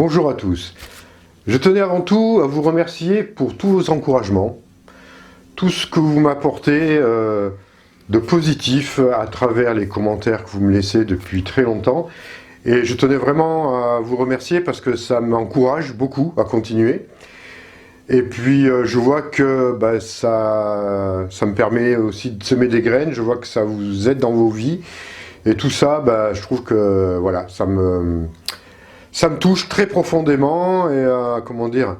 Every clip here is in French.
Bonjour à tous. Je tenais avant tout à vous remercier pour tous vos encouragements, tout ce que vous m'apportez de positif à travers les commentaires que vous me laissez depuis très longtemps. Et je tenais vraiment à vous remercier parce que ça m'encourage beaucoup à continuer. Et puis je vois que ça me permet aussi de semer des graines, je vois que ça vous aide dans vos vies. Et tout ça, je trouve que voilà, ça me touche très profondément. Et comment dire,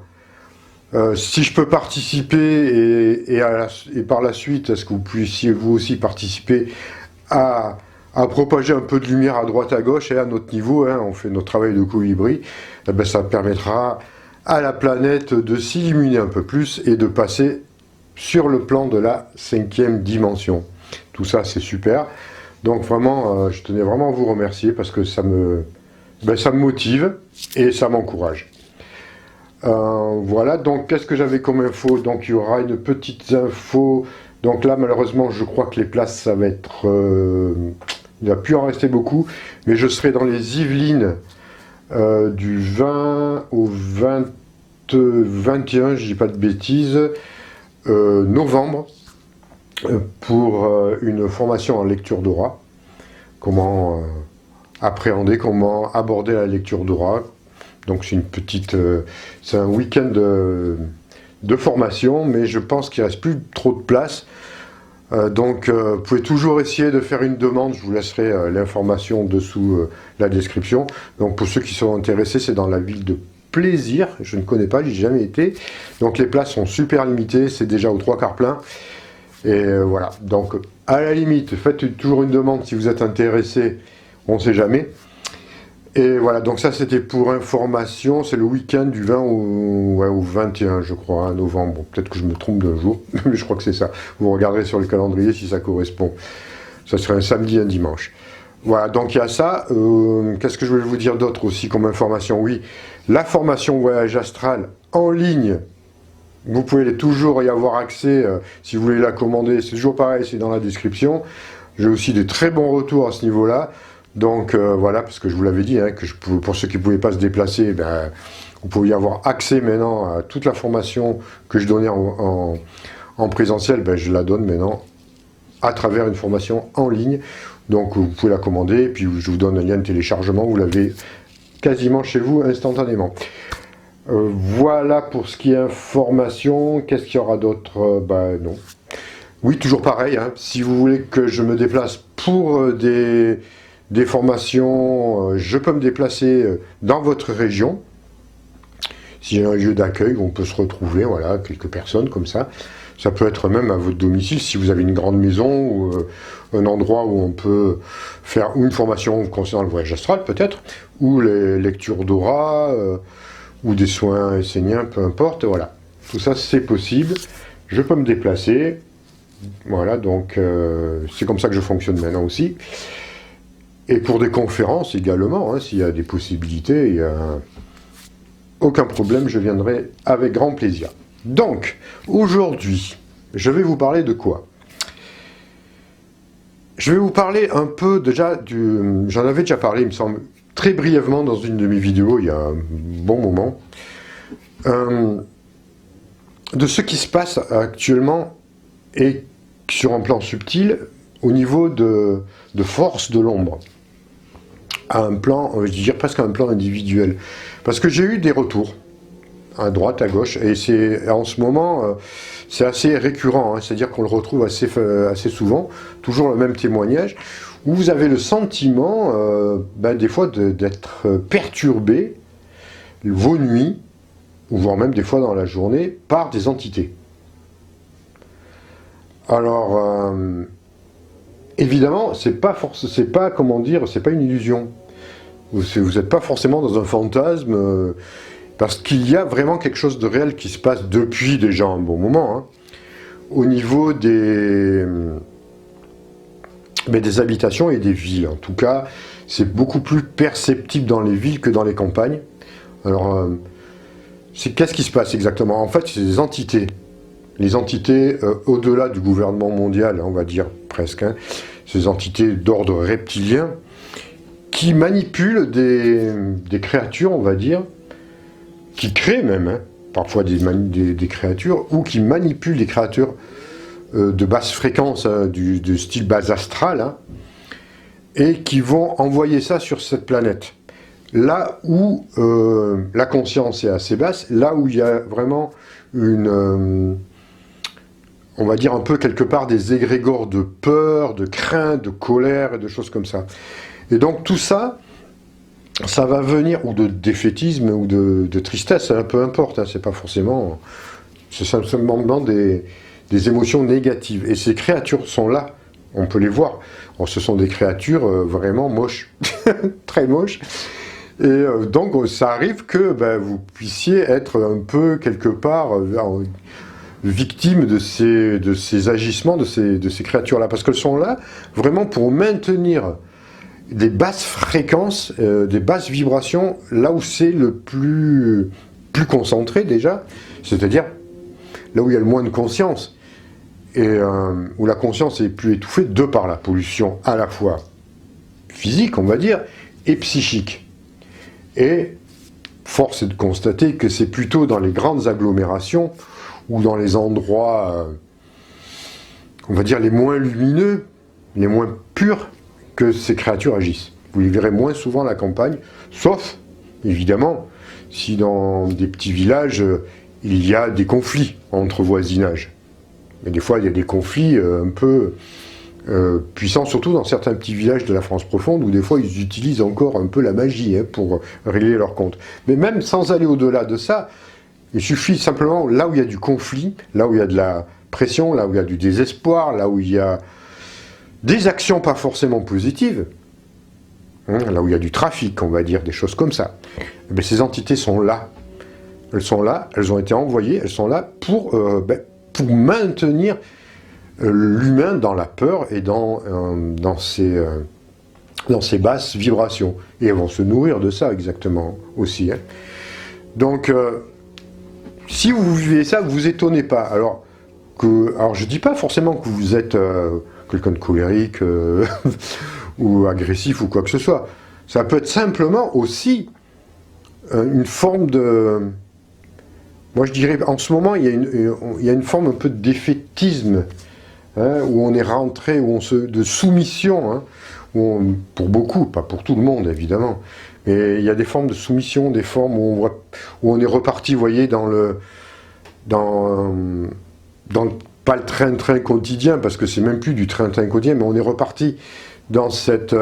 si je peux participer et par la suite, est-ce que vous puissiez vous aussi participer à propager un peu de lumière à droite à gauche et à notre niveau, hein, on fait notre travail de colibri, ça permettra à la planète de s'illuminer un peu plus et de passer sur le plan de la 5e dimension. Tout ça, c'est super. Donc vraiment, je tenais vraiment à vous remercier parce que ça me motive et ça m'encourage. Voilà, donc qu'est-ce que j'avais comme info? Donc il y aura une petite info. Donc là, malheureusement, je crois que les places, ça va être... il ne va plus en rester beaucoup, mais je serai dans les Yvelines du 20 au 21, je dis pas de bêtises, novembre, pour une formation en lecture d'aura. Comment appréhender, comment aborder la lecture d'aura. Donc c'est une petite, c'est un week-end de formation, mais je pense qu'il ne reste plus trop de place. Donc vous pouvez toujours essayer de faire une demande, je vous laisserai l'information dessous la description. Donc pour ceux qui sont intéressés, c'est dans la ville de Plaisir, je ne connais pas, j'y ai jamais été. Donc les places sont super limitées, c'est déjà aux 3/4 plein. Et voilà, donc à la limite, faites toujours une demande si vous êtes intéressé, on ne sait jamais. Et voilà, donc ça c'était pour information, c'est le week-end du 20 au 21, je crois, novembre. Bon, peut-être que je me trompe d'un jour, mais je crois que c'est ça. Vous regarderez sur le calendrier si ça correspond. Ça serait un samedi, un dimanche. Voilà, donc il y a ça. Qu'est-ce que je voulais vous dire d'autre aussi comme information? Oui, la formation voyage astral en ligne, vous pouvez toujours y avoir accès si vous voulez la commander. C'est toujours pareil, c'est dans la description. J'ai aussi des très bons retours à ce niveau-là. Donc voilà, parce que je vous l'avais dit, hein, pour ceux qui ne pouvaient pas se déplacer, vous pouvez y avoir accès maintenant à toute la formation que je donnais en présentiel, je la donne maintenant à travers une formation en ligne. Donc vous pouvez la commander, et puis je vous donne un lien de téléchargement, vous l'avez quasiment chez vous instantanément. Voilà pour ce qui est information. Qu'est-ce qu'il y aura d'autre? Non. Oui, toujours pareil, hein, si vous voulez que je me déplace pour des formations, je peux me déplacer dans votre région. Si j'ai un lieu d'accueil où on peut se retrouver, voilà, quelques personnes comme ça. Ça peut être même à votre domicile, si vous avez une grande maison ou un endroit où on peut faire une formation concernant le voyage astral peut-être, ou les lectures d'aura, ou des soins esséniens, peu importe, voilà. Tout ça c'est possible, je peux me déplacer, voilà, donc c'est comme ça que je fonctionne maintenant aussi. Et pour des conférences également, hein, s'il y a des possibilités, il n'y a aucun problème, je viendrai avec grand plaisir. Donc, aujourd'hui, je vais vous parler de quoi? Je vais vous parler un peu déjà j'en avais déjà parlé, il me semble, très brièvement dans une de mes vidéos, il y a un bon moment, de ce qui se passe actuellement et sur un plan subtil au niveau de force de l'ombre. À un plan, je dirais presque à un plan individuel. Parce que j'ai eu des retours, à droite, à gauche, et en ce moment, c'est assez récurrent, hein, c'est-à-dire qu'on le retrouve assez souvent, toujours le même témoignage, où vous avez le sentiment, des fois, d'être perturbé, vos nuits, ou voire même des fois dans la journée, par des entités. Alors, évidemment, c'est pas une illusion. Vous n'êtes pas forcément dans un fantasme, parce qu'il y a vraiment quelque chose de réel qui se passe depuis déjà un bon moment, hein, au niveau des habitations et des villes. En tout cas, c'est beaucoup plus perceptible dans les villes que dans les campagnes. Alors, qu'est-ce qui se passe exactement? En fait, c'est des entités. Les entités au-delà du gouvernement mondial, on va dire presque, hein, ces entités d'ordre reptilien, qui manipulent des créatures, on va dire, qui créent même, hein, parfois des créatures, ou qui manipulent des créatures de basse fréquence, hein, de style base astrale, hein, et qui vont envoyer ça sur cette planète. Là où la conscience est assez basse, là où il y a vraiment une... on va dire un peu quelque part des égrégores de peur, de crainte, de colère et de choses comme ça. Et donc tout ça, ça va venir, ou de défaitisme, ou de tristesse, hein, peu importe, hein, c'est pas forcément... c'est simplement des émotions négatives. Et ces créatures sont là, on peut les voir. Alors, ce sont des créatures vraiment moches, très moches. Et donc ça arrive que vous puissiez être un peu quelque part victime de ces agissements, de ces créatures-là. Parce qu'elles sont là vraiment pour maintenir des basses fréquences, des basses vibrations, là où c'est le plus concentré déjà, c'est-à-dire là où il y a le moins de conscience, et où la conscience est plus étouffée de par la pollution à la fois physique, on va dire, et psychique. Et force est de constater que c'est plutôt dans les grandes agglomérations ou dans les endroits, on va dire, les moins lumineux, les moins purs, que ces créatures agissent. Vous les verrez moins souvent à la campagne, sauf, évidemment, si dans des petits villages, il y a des conflits entre voisinages. Mais des fois, il y a des conflits un peu puissants, surtout dans certains petits villages de la France profonde, où des fois, ils utilisent encore un peu la magie pour régler leur compte. Mais même sans aller au-delà de ça, il suffit simplement, là où il y a du conflit, là où il y a de la pression, là où il y a du désespoir, là où il y a des actions pas forcément positives, là où il y a du trafic, on va dire, des choses comme ça, mais ces entités sont là. Elles sont là, elles ont été envoyées, elles sont là pour maintenir l'humain dans la peur et dans ses basses vibrations. Et elles vont se nourrir de ça exactement aussi. Hein. Donc, si vous vivez ça, vous vous étonnez pas. Alors je dis pas forcément que vous êtes quelqu'un de colérique ou agressif ou quoi que ce soit. Ça peut être simplement aussi une forme de... Moi je dirais, en ce moment, il y a une forme un peu de défaitisme, hein, où on est rentré, de soumission, hein, pour beaucoup, pas pour tout le monde évidemment, mais il y a des formes de soumission, des formes où on est reparti, vous voyez, dans pas le train-train quotidien, parce que c'est même plus du train-train quotidien, mais on est reparti dans cette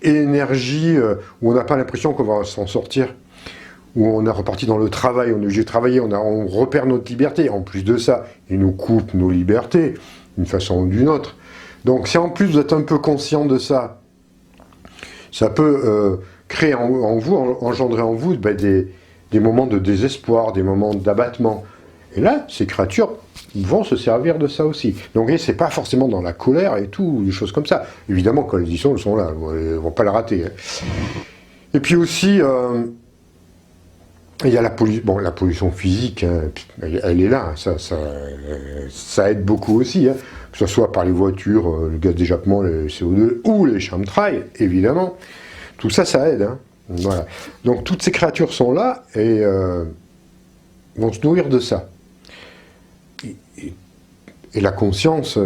énergie où on n'a pas l'impression qu'on va s'en sortir, où on est reparti dans le travail, on est obligé de travailler, on repère notre liberté. En plus de ça, ils nous coupent nos libertés, d'une façon ou d'une autre. Donc si en plus vous êtes un peu conscient de ça, ça peut créer en vous, engendrer en vous des moments de désespoir, des moments d'abattement. Et là, ces créatures vont se servir de ça aussi. Donc, c'est pas forcément dans la colère et tout, des choses comme ça. Évidemment, quand elles y sont, elles sont là, elles vont pas la rater. Hein. Et puis aussi, il y a la pollution physique, hein, elle est là, ça aide beaucoup aussi, hein, que ce soit par les voitures, le gaz d'échappement, le CO2, ou les chemtrails, évidemment. Tout ça, ça aide. Hein. Voilà. Donc, toutes ces créatures sont là et vont se nourrir de ça. Et la conscience,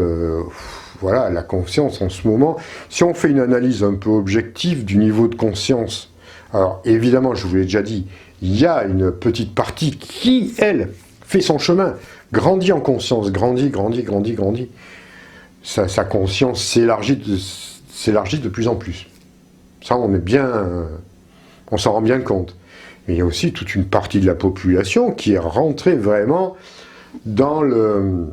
la conscience en ce moment, si on fait une analyse un peu objective du niveau de conscience, alors évidemment, je vous l'ai déjà dit, il y a une petite partie qui, elle, fait son chemin, grandit en conscience, grandit. Sa conscience s'élargit de plus en plus. Ça, on s'en rend bien compte. Mais il y a aussi toute une partie de la population qui est rentrée vraiment dans le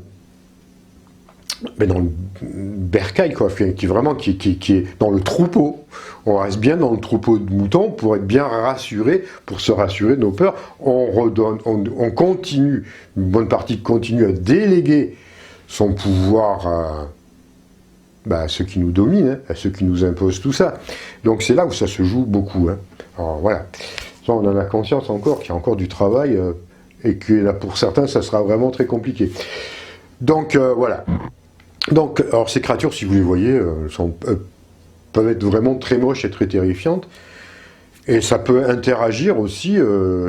bercail, quoi, qui est dans le troupeau. On reste bien dans le troupeau de moutons pour être bien rassuré, pour se rassurer de nos peurs. On continue, une bonne partie continue à déléguer son pouvoir à ceux qui nous dominent, hein, à ceux qui nous imposent tout ça. Donc c'est là où ça se joue beaucoup. Hein. Alors voilà, ça, on en a conscience encore qu'il y a encore du travail et que là, pour certains, ça sera vraiment très compliqué. Donc voilà. Donc, alors ces créatures, si vous les voyez, peuvent être vraiment très moches et très terrifiantes. Et ça peut interagir aussi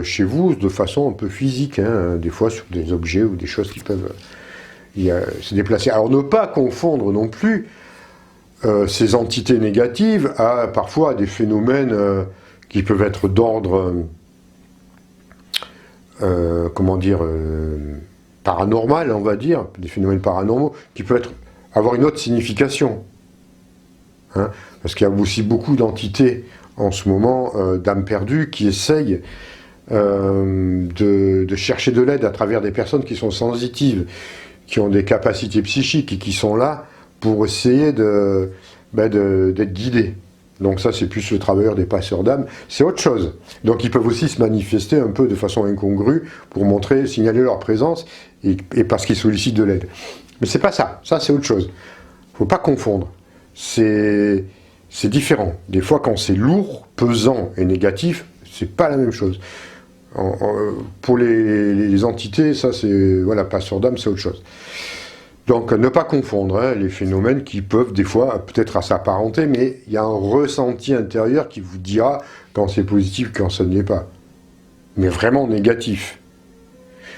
chez vous de façon un peu physique, hein, des fois sur des objets ou des choses qui peuvent se déplacer. Alors ne pas confondre non plus ces entités négatives à parfois des phénomènes qui peuvent être d'ordre, comment dire, paranormal, on va dire, des phénomènes paranormaux, qui peuvent avoir une autre signification. Hein, parce qu'il y a aussi beaucoup d'entités en ce moment, d'âmes perdues, qui essayent de chercher de l'aide à travers des personnes qui sont sensitives, qui ont des capacités psychiques et qui sont là pour essayer d'être guidés. Donc ça, c'est plus le travailleur des passeurs d'âmes, c'est autre chose. Donc ils peuvent aussi se manifester un peu de façon incongrue pour montrer, signaler leur présence et parce qu'ils sollicitent de l'aide. Mais c'est pas ça, ça c'est autre chose. Faut pas confondre. C'est différent. Des fois, quand c'est lourd, pesant et négatif, c'est pas la même chose. Pour les entités, ça c'est, voilà, passeur d'âme, c'est autre chose. Donc, ne pas confondre hein, les phénomènes qui peuvent des fois peut-être s'apparenter, mais il y a un ressenti intérieur qui vous dira quand c'est positif, quand ça ne l'est pas. Mais vraiment négatif.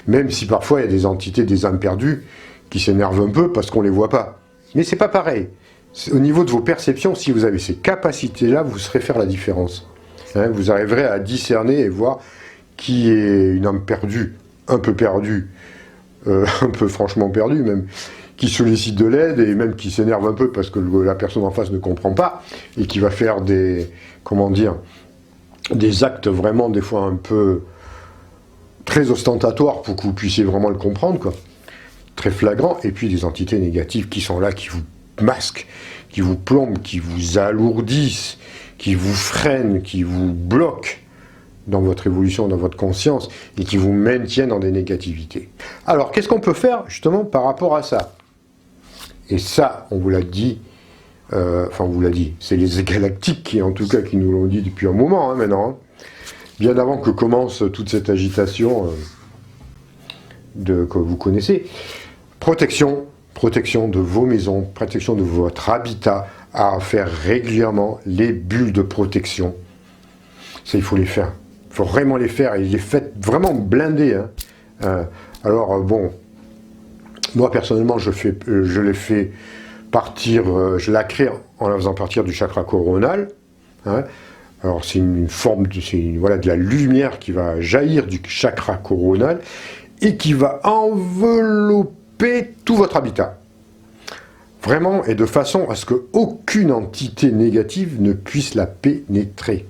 Même si parfois il y a des entités, des âmes perdues, qui s'énervent un peu parce qu'on ne les voit pas. Mais c'est pas pareil. Au niveau de vos perceptions, si vous avez ces capacités-là, vous saurez faire la différence. Hein, vous arriverez à discerner et voir qui est une âme perdue, un peu perdue, un peu franchement perdue même, qui sollicite de l'aide et même qui s'énerve un peu parce que la personne en face ne comprend pas et qui va faire des, comment dire, des actes vraiment des fois un peu très ostentatoires pour que vous puissiez vraiment le comprendre, quoi. Très flagrant, et puis des entités négatives qui sont là, qui vous masquent, qui vous plombent, qui vous alourdissent, qui vous freinent, qui vous bloquent dans votre évolution, dans votre conscience, et qui vous maintiennent dans des négativités. Alors, qu'est-ce qu'on peut faire, justement, par rapport à ça? Et ça, on vous l'a dit, enfin, on vous l'a dit, c'est les galactiques qui, en tout cas, qui nous l'ont dit depuis un moment, hein, maintenant, hein, bien avant que commence toute cette agitation que vous connaissez. Protection de vos maisons, protection de votre habitat, à faire régulièrement les bulles de protection. Ça, il faut les faire. Il faut vraiment les faire, et les faites vraiment blindées. Hein. Alors, bon, moi, personnellement, je les fais partir, je la crée en la faisant partir du chakra coronal. Hein. Alors, c'est une forme voilà, de la lumière qui va jaillir du chakra coronal et qui va envelopper tout votre habitat. Vraiment, et de façon à ce qu'aucune entité négative ne puisse la pénétrer.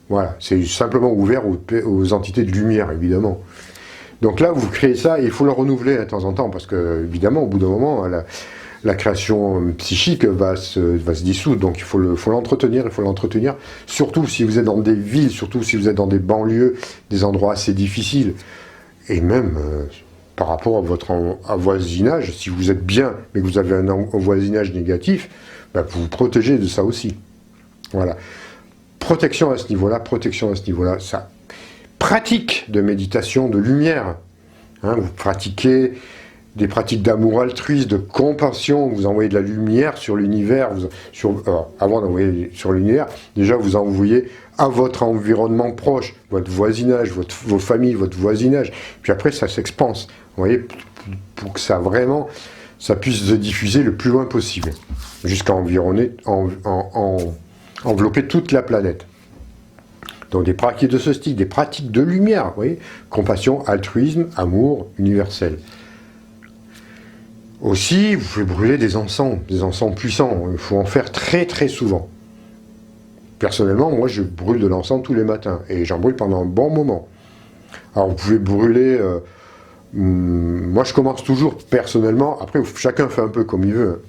Voilà, c'est simplement ouvert aux entités de lumière, évidemment. Donc là, vous créez ça, et il faut le renouveler de temps en temps, parce que, évidemment, au bout d'un moment, la création psychique va se dissoudre, donc il faut l'entretenir, surtout si vous êtes dans des villes, surtout si vous êtes dans des banlieues, des endroits assez difficiles, et même par rapport à votre voisinage, si vous êtes bien, mais que vous avez un voisinage négatif, bah, vous vous protégez de ça aussi. Voilà. Protection à ce niveau-là, ça. Pratique de méditation, de lumière. Hein, vous pratiquez des pratiques d'amour altruiste, de compassion, vous envoyez de la lumière sur l'univers, avant d'envoyer sur l'univers, déjà vous envoyez à votre environnement proche, votre voisinage, vos familles, votre voisinage, puis après ça s'expanse, vous voyez, pour que ça puisse se diffuser le plus loin possible, jusqu'à envelopper toute la planète. Donc des pratiques de ce style, des pratiques de lumière, vous voyez, compassion, altruisme, amour universel. Aussi, vous pouvez brûler des encens puissants, il faut en faire très très souvent. Personnellement, moi je brûle de l'encens tous les matins, et j'en brûle pendant un bon moment. Alors vous pouvez brûler, moi je commence toujours personnellement, après chacun fait un peu comme il veut.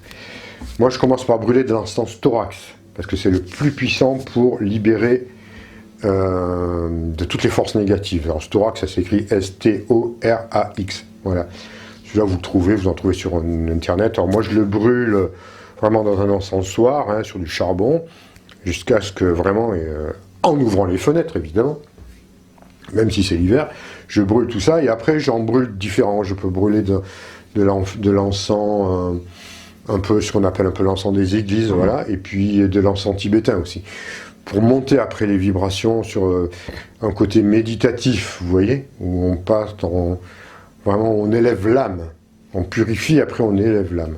Moi je commence par brûler de l'encens thorax, parce que c'est le plus puissant pour libérer de toutes les forces négatives. Alors thorax, ça s'écrit S-T-O-R-A-X, voilà. Celui-là, vous en trouvez sur Internet. Alors moi, je le brûle vraiment dans un encensoir, hein, sur du charbon, jusqu'à ce que vraiment, en ouvrant les fenêtres, évidemment, même si c'est l'hiver, je brûle tout ça, et après, j'en brûle différents. Je peux brûler de l'encens un peu ce qu'on appelle un peu l'encens des églises, voilà, et puis de l'encens tibétain aussi. Pour monter après les vibrations sur un côté méditatif, vous voyez, où on passe vraiment on élève l'âme. On purifie, après on élève l'âme.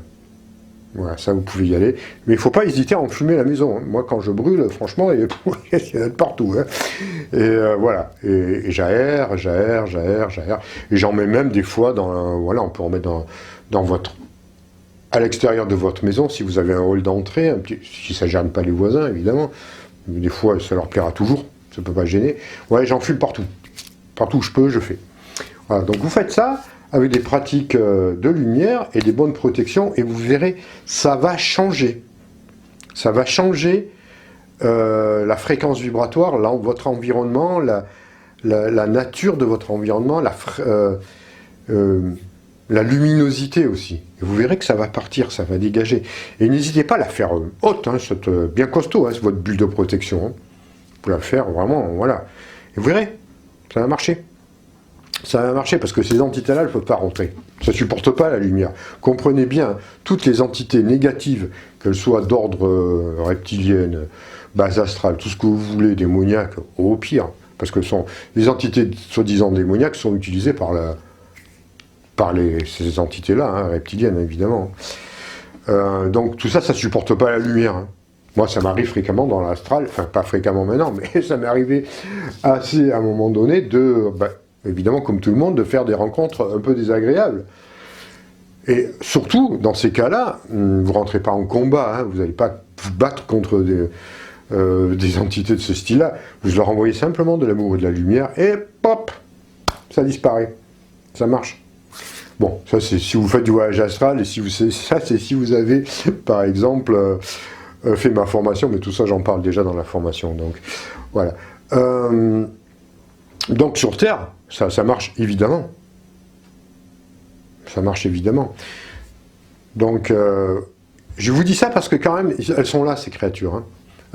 Voilà, ça vous pouvez y aller. Mais il ne faut pas hésiter à enfumer la maison. Hein. Moi, quand je brûle, franchement, il y en a de partout. Hein. Et voilà. Et j'aère. Et j'en mets même des fois voilà, on peut en mettre dans votre... à l'extérieur de votre maison, si vous avez un hall d'entrée, si ça ne gêne pas les voisins, évidemment. Mais des fois, ça leur plaira toujours. Ça ne peut pas gêner. Ouais, j'enfume partout. Partout où je peux, je fais. Voilà, donc vous faites ça avec des pratiques de lumière et des bonnes protections, et vous verrez, ça va changer. Ça va changer la fréquence vibratoire, votre environnement, la nature de votre environnement, la luminosité aussi. Et vous verrez que ça va partir, ça va dégager. Et n'hésitez pas à la faire haute, hein, bien costaud, hein, votre bulle de protection. Hein. Vous la faire vraiment, voilà. Et vous verrez, ça va marcher. Ça va marcher parce que ces entités-là, elles ne peuvent pas rentrer. Ça ne supporte pas la lumière. Comprenez bien, toutes les entités négatives, qu'elles soient d'ordre reptilienne, base astrale, tout ce que vous voulez, démoniaques, au pire, parce que les entités soi-disant démoniaques sont utilisées par ces entités-là, hein, reptiliennes évidemment. Donc tout ça, ça ne supporte pas la lumière. Hein. Moi, ça m'arrive fréquemment dans l'astral, enfin pas fréquemment maintenant, mais ça m'est arrivé assez à un moment donné évidemment, comme tout le monde, de faire des rencontres un peu désagréables. Et surtout, dans ces cas-là, vous ne rentrez pas en combat, hein, vous n'allez pas vous battre contre des entités de ce style-là. Vous leur envoyez simplement de l'amour et de la lumière, et pop, ça disparaît. Ça marche. Bon, ça c'est si vous faites du voyage astral, et ça c'est si vous avez, par exemple, fait ma formation, mais tout ça j'en parle déjà dans la formation. Donc, voilà. Donc sur Terre, ça marche évidemment. Ça marche évidemment. Donc, je vous dis ça parce que quand même, elles sont là, ces créatures. Hein.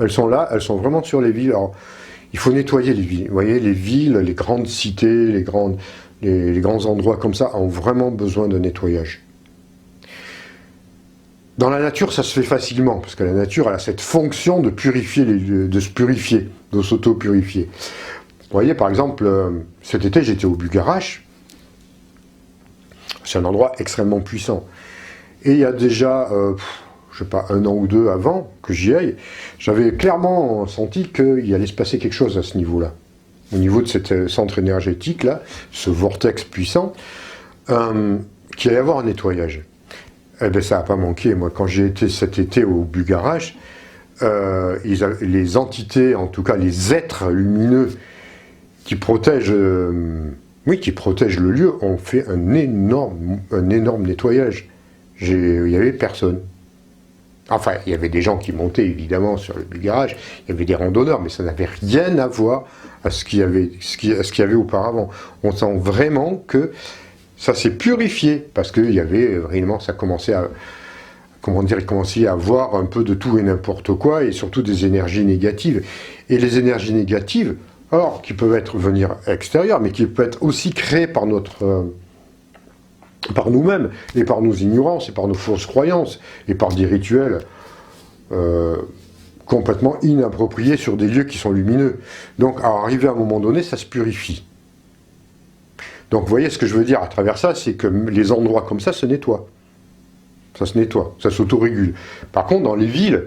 Elles sont là, elles sont vraiment sur les villes. Alors, il faut nettoyer les villes. Vous voyez, les villes, les grandes cités, les grands endroits comme ça ont vraiment besoin de nettoyage. Dans la nature, ça se fait facilement, parce que la nature, elle a cette fonction de purifier, de se purifier, de s'auto-purifier. Vous voyez, par exemple, cet été, j'étais au Bugarache. C'est un endroit extrêmement puissant. Et il y a déjà, je ne sais pas, 1 an ou 2 avant que j'y aille, j'avais clairement senti qu'il allait se passer quelque chose à ce niveau-là. Au niveau de cet centre énergétique-là, ce vortex puissant, qu'il allait y avoir un nettoyage. Eh bien, ça n'a pas manqué. Moi, quand j'ai été cet été au Bugarache, les entités, en tout cas les êtres lumineux, qui protègent le lieu, ont fait un énorme nettoyage. Il n'y avait personne. Enfin, il y avait des gens qui montaient évidemment sur le Bugarache, il y avait des randonneurs, mais ça n'avait rien à voir à ce qu'il y avait auparavant. On sent vraiment que ça s'est purifié, parce qu'il y avait vraiment, ça commençait à... il commençait à avoir un peu de tout et n'importe quoi, et surtout des énergies négatives. Et les énergies négatives, or, qui peuvent venir extérieures, mais qui peuvent être aussi créées par par nous-mêmes, et par nos ignorances, et par nos fausses croyances, et par des rituels complètement inappropriés sur des lieux qui sont lumineux. Donc, à arriver à un moment donné, ça se purifie. Donc, vous voyez ce que je veux dire à travers ça, c'est que les endroits comme ça se nettoient. Ça se nettoie, ça s'autorégule. Par contre, dans les villes,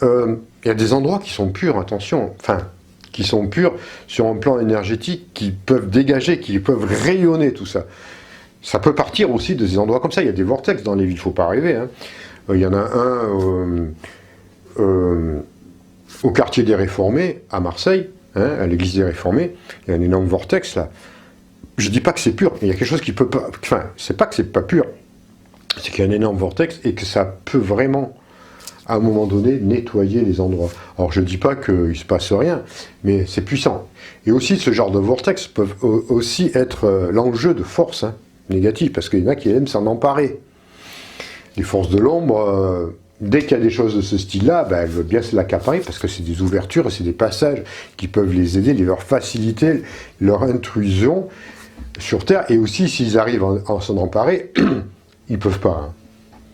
il y a des endroits qui sont purs, attention, qui sont purs sur un plan énergétique, qui peuvent dégager, qui peuvent rayonner tout ça. Ça peut partir aussi de ces endroits comme ça. Il y a des vortex dans les villes, il ne faut pas rêver. Hein. Il y en a un au quartier des Réformés, à Marseille, hein, à l'église des Réformés. Il y a un énorme vortex là. Je ne dis pas que c'est pur, mais il y a quelque chose qui peut pas... Enfin, c'est pas que c'est pas pur, c'est qu'il y a un énorme vortex et que ça peut vraiment, à un moment donné, nettoyer les endroits. Alors je ne dis pas qu'il ne se passe rien, mais c'est puissant. Et aussi, ce genre de vortex peuvent aussi être l'enjeu de forces négatives, parce qu'il y en a qui aiment s'en emparer. Les forces de l'ombre, dès qu'il y a des choses de ce style-là, elles veulent bien se l'accaparer, parce que c'est des ouvertures, c'est des passages qui peuvent les aider, leur faciliter leur intrusion sur Terre. Et aussi, s'ils arrivent à s'en emparer, ils ne peuvent pas. Hein.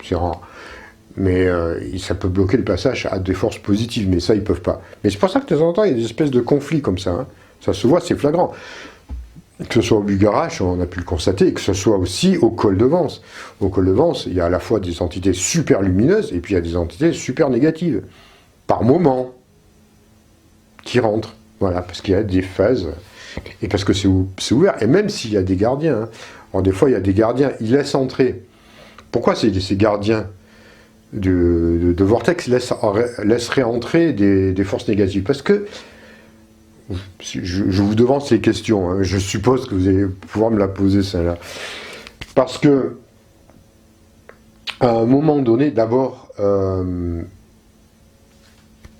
c'est rare. Mais ça peut bloquer le passage à des forces positives, mais ça, ils peuvent pas. Mais c'est pour ça que de temps en temps, il y a des espèces de conflits comme ça. Hein. Ça se voit, c'est flagrant. Que ce soit au Bugarache, on a pu le constater, et que ce soit aussi au col de Vence. Au col de Vence, il y a à la fois des entités super lumineuses, et puis il y a des entités super négatives. Par moment, qui rentrent. Voilà, parce qu'il y a des phases, et parce que c'est ouvert. Et même s'il y a des gardiens, hein. Alors des fois, il y a des gardiens, ils laissent entrer. Pourquoi ces gardiens de vortex laisseraient entrer des forces négatives? Parce que, je vous devance les questions, hein, je suppose que vous allez pouvoir me la poser celle-là. Parce que, à un moment donné, d'abord,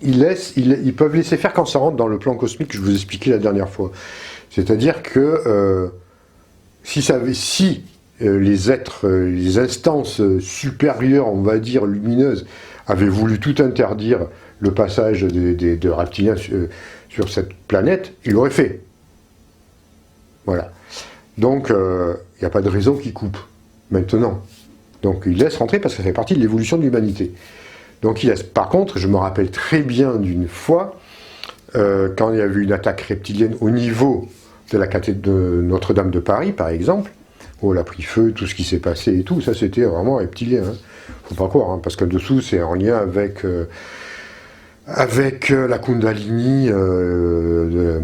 ils peuvent laisser faire quand ça rentre dans le plan cosmique que je vous expliquais la dernière fois. C'est-à-dire que si les êtres, les instances supérieures, on va dire, lumineuses, avaient voulu tout interdire le passage de reptiliens sur cette planète, ils l'auraient fait. Voilà. Donc, il n'y a pas de raison qu'ils coupent, maintenant. Donc, ils laissent rentrer parce que ça fait partie de l'évolution de l'humanité. Donc, ils laissent. Par contre, je me rappelle très bien d'une fois, quand il y a eu une attaque reptilienne au niveau de la cathédrale de Notre-Dame de Paris, par exemple, où elle a pris feu, tout ce qui s'est passé et tout, ça c'était vraiment reptilien. Hein. Faut pas croire, hein, parce que dessous c'est en lien avec la Kundalini de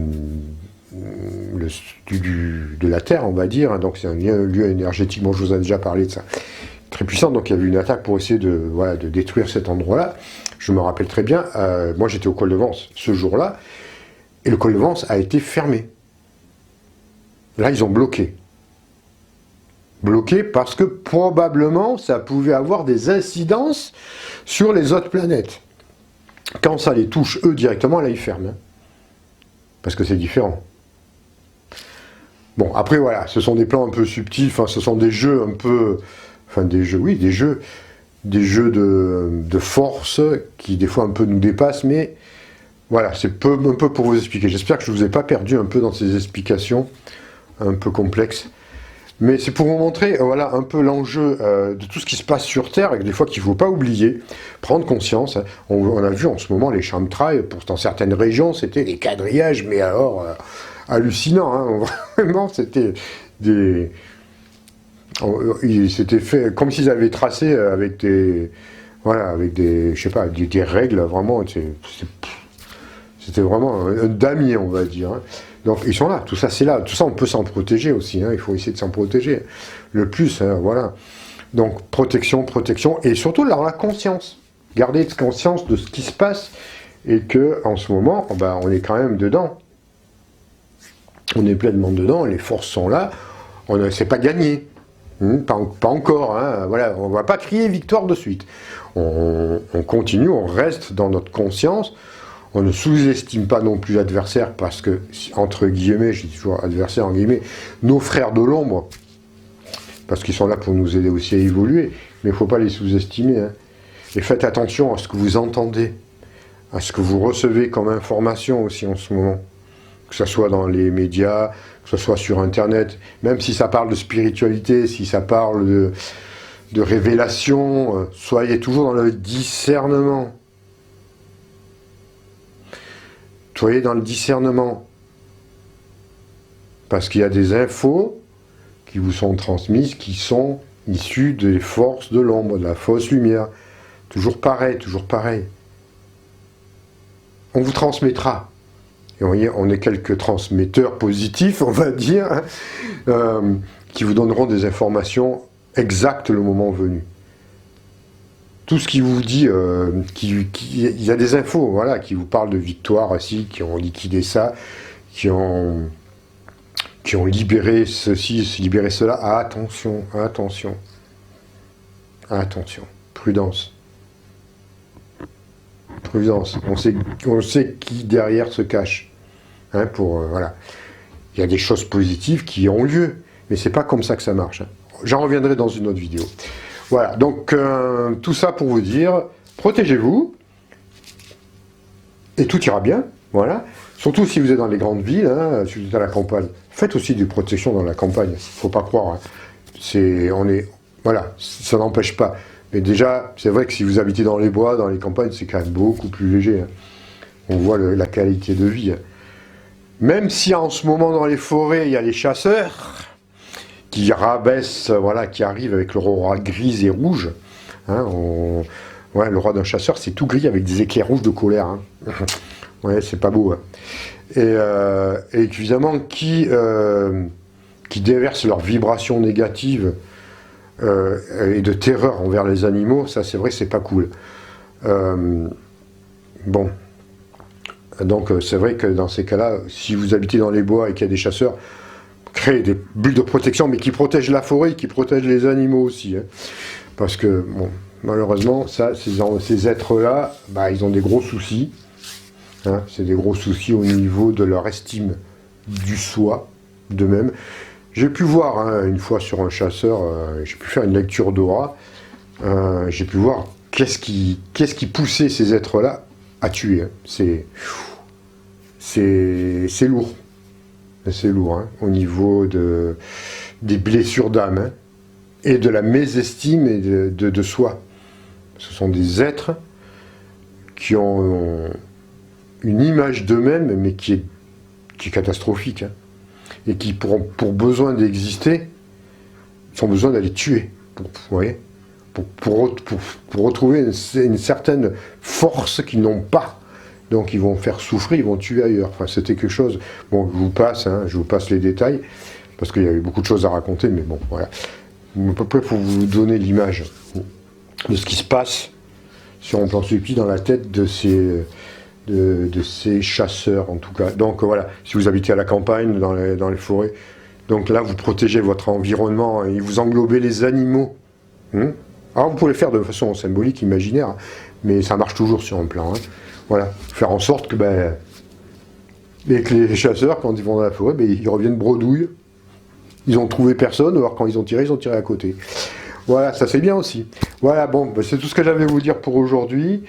la Terre, on va dire. Hein, donc c'est un lieu énergétique. Bon, je vous ai déjà parlé de ça. Très puissant. Donc il y avait une attaque pour essayer de détruire cet endroit-là. Je me rappelle très bien. Moi j'étais au col de Vence ce jour-là, et le col de Vence a été fermé. Là ils ont bloqué. Bloqué parce que probablement ça pouvait avoir des incidences sur les autres planètes. Quand ça les touche eux directement, là ils ferment. Hein, parce que c'est différent. Bon, après voilà, ce sont des plans un peu subtils, enfin ce sont des jeux un peu... Enfin des jeux de force qui des fois un peu nous dépassent, mais voilà, c'est un peu pour vous expliquer. J'espère que je ne vous ai pas perdu un peu dans ces explications un peu complexes. Mais c'est pour vous montrer, voilà, un peu l'enjeu de tout ce qui se passe sur Terre, et que des fois qu'il ne faut pas oublier, prendre conscience. Hein. On a vu en ce moment les chemtrails, dans certaines régions, c'était des quadrillages, mais alors hallucinants. Hein. Vraiment, c'était des... C'était fait comme s'ils avaient tracé avec des... Voilà, avec des... Je sais pas, des règles, vraiment, c'était vraiment un damier, on va dire. Hein. Donc ils sont là, tout ça c'est là, tout ça on peut s'en protéger aussi, hein, il faut essayer de s'en protéger le plus, hein, voilà. Donc protection, et surtout la conscience, garder conscience de ce qui se passe, et que en ce moment, on est quand même dedans, on est pleinement dedans, les forces sont là, c'est pas gagné, pas encore, hein, voilà, on va pas crier victoire de suite, on continue, on reste dans notre conscience. On ne sous-estime pas non plus l'adversaire parce que, entre guillemets, je dis toujours adversaire en guillemets, nos frères de l'ombre, parce qu'ils sont là pour nous aider aussi à évoluer, mais il ne faut pas les sous-estimer. Hein. Et faites attention à ce que vous entendez, à ce que vous recevez comme information aussi en ce moment, que ce soit dans les médias, que ce soit sur Internet, même si ça parle de spiritualité, si ça parle de révélation, soyez toujours dans le discernement. Soyez dans le discernement. Parce qu'il y a des infos qui vous sont transmises qui sont issues des forces de l'ombre, de la fausse lumière. Toujours pareil, toujours pareil. On vous transmettra. Et vous voyez, on est quelques transmetteurs positifs, on va dire, hein, qui vous donneront des informations exactes le moment venu. Tout ce qui vous dit, il y a des infos, voilà, qui vous parlent de victoire aussi, qui ont liquidé ça, qui ont libéré ceci, libéré cela. Attention, attention, attention, prudence, prudence. On sait qui derrière se cache, hein, voilà. Il y a des choses positives qui ont lieu, mais c'est pas comme ça que ça marche. Hein. J'en reviendrai dans une autre vidéo. Voilà, donc tout ça pour vous dire, protégez-vous, et tout ira bien, voilà. Surtout si vous êtes dans les grandes villes, hein, si vous êtes à la campagne, faites aussi des protections dans la campagne, faut pas croire. Hein. Voilà, ça n'empêche pas Mais déjà, c'est vrai que si vous habitez dans les bois, dans les campagnes, c'est quand même beaucoup plus léger. Hein. On voit la qualité de vie. Hein. Même si en ce moment dans les forêts, il y a les chasseurs qui rabaissent, voilà, qui arrivent avec leur aura grise et rouge. Hein, ouais, le roi d'un chasseur, c'est tout gris avec des éclairs rouges de colère. Hein. Ouais, c'est pas beau. Hein. Et évidemment, qui déversent leurs vibrations négatives et de terreur envers les animaux, ça c'est vrai, c'est pas cool. Bon. Donc c'est vrai que dans ces cas-là, si vous habitez dans les bois et qu'il y a des chasseurs, créez des bulles de protection, mais qui protègent la forêt, qui protègent les animaux aussi. Hein. Parce que, bon, malheureusement, ces êtres-là, bah, ils ont des gros soucis. Hein. C'est des gros soucis au niveau de leur estime du soi, d'eux-mêmes. J'ai pu voir, hein, une fois sur un chasseur, j'ai pu faire une lecture d'aura, j'ai pu voir qu'est-ce qui poussait ces êtres-là à tuer. Hein. C'est lourd. C'est lourd, hein, au niveau des blessures d'âme, hein, et de la mésestime et de soi. Ce sont des êtres qui ont une image d'eux-mêmes, mais qui est catastrophique, hein, et qui, pour besoin d'exister, ont besoin d'aller tuer, vous voyez, pour retrouver une certaine force qu'ils n'ont pas. Donc ils vont faire souffrir, ils vont tuer ailleurs. Enfin, c'était quelque chose... Bon, je vous passe les détails, parce qu'il y avait beaucoup de choses à raconter, mais bon, voilà. À peu près pour vous donner l'image de ce qui se passe sur un plan subtil dans la tête de ces chasseurs, en tout cas. Donc voilà, si vous habitez à la campagne, dans les forêts, donc là, vous protégez votre environnement et vous englobez les animaux. Alors vous pouvez le faire de façon symbolique, imaginaire, hein, mais ça marche toujours sur un plan. Hein. Voilà, faire en sorte que, et que les chasseurs, quand ils vont dans la forêt, ils reviennent bredouilles. Ils ont trouvé personne, alors quand ils ont tiré à côté. Voilà, ça c'est bien aussi. Voilà, bon, c'est tout ce que j'avais à vous dire pour aujourd'hui.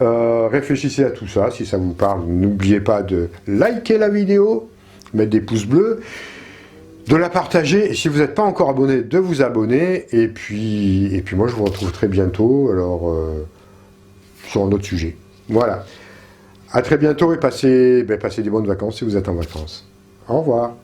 Réfléchissez à tout ça, si ça vous parle. N'oubliez pas de liker la vidéo, mettre des pouces bleus, de la partager, et si vous n'êtes pas encore abonné, de vous abonner. Et puis moi, je vous retrouve très bientôt, alors, sur un autre sujet. Voilà. À très bientôt et passez des bonnes vacances si vous êtes en vacances. Au revoir.